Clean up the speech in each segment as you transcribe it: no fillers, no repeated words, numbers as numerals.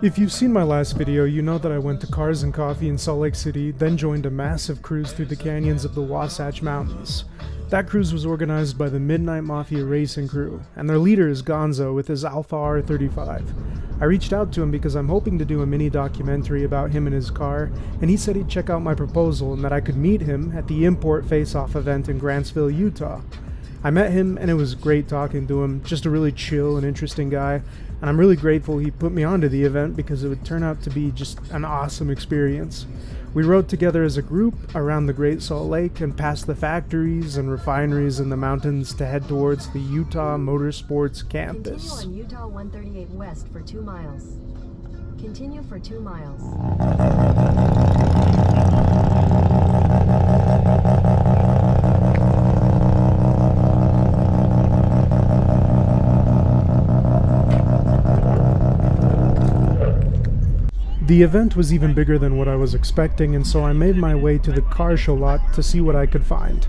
If you've seen my last video, you know that I went to Cars and Coffee in Salt Lake City, then joined a massive cruise through the canyons of the Wasatch Mountains. That cruise was organized by the Midnight Mafia racing crew, and their leader is Gonzo with his Alpha R35. I reached out to him because I'm hoping to do a mini documentary about him and his car, and he said he'd check out my proposal and that I could meet him at the Import Face-Off event in Grantsville, Utah. I met him and it was great talking to him, just a really chill and interesting guy, and I'm really grateful he put me onto the event because it would turn out to be just an awesome experience. We rode together as a group around the Great Salt Lake and past the factories and refineries in the mountains to head towards the Utah Motorsports campus. Continue on Utah 138 West for 2 miles. Continue for 2 miles. The event was even bigger than what I was expecting, and so I made my way to the car show lot to see what I could find.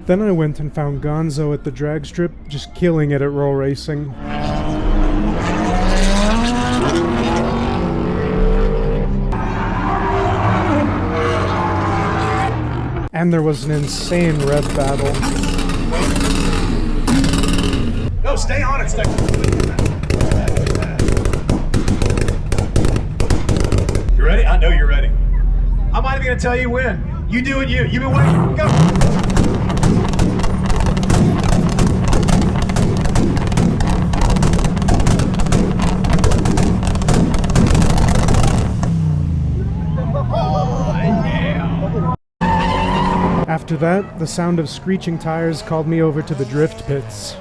Then I went and found Gonzo at the drag strip, just killing it at roll racing. And there was an insane rev battle. No, stay on it, stay. You ready? I know you're ready. I'm not even gonna tell you when. You do it, you. You've been waiting. Go. After that, the sound of screeching tires called me over to the drift pits.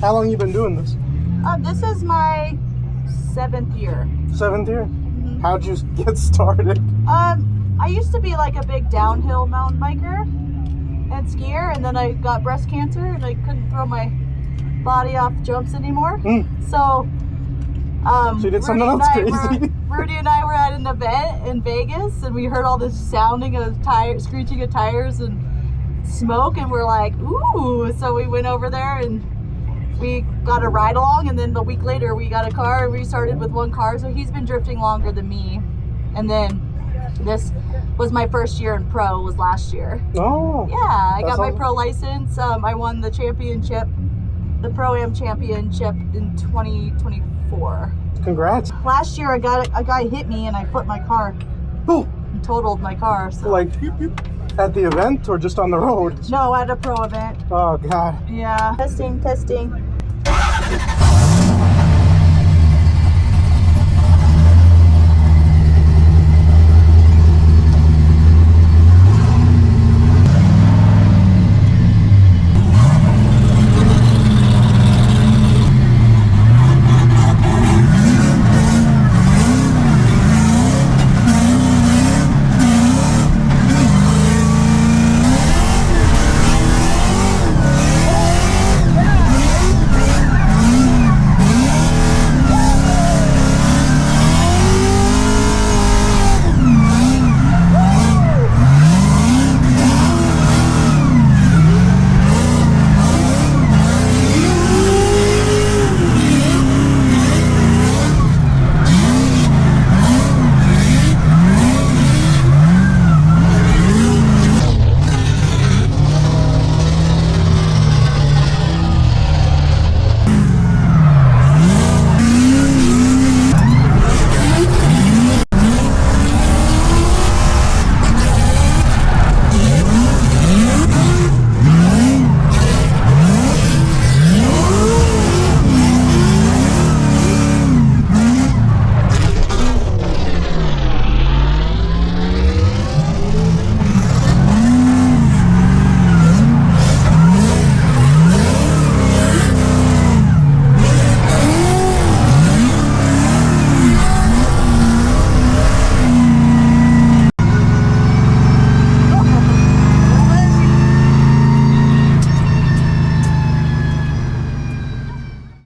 How long you been doing this? This is my 7th year. 7th year? How'd you get started? I used to be like a big downhill mountain biker and skier, and then I got breast cancer and I couldn't throw my body off jumps anymore. So you did something else crazy. Rudy and I were at an event in Vegas, and we heard all this sounding of screeching of tires and smoke, and we're like, ooh. So we went over there and we got a ride along, and then the week later we got a car and we started with one car. So he's been drifting longer than me. And then this was my first year in pro, was last year. Oh. Yeah, I got my pro license. I won the championship, the Pro-Am championship in 2024. Congrats. Last year a guy hit me and I flipped my car. Oh. And totaled my car. So. Like at the event or just on the road? No, at a pro event. Oh God. Yeah. Testing.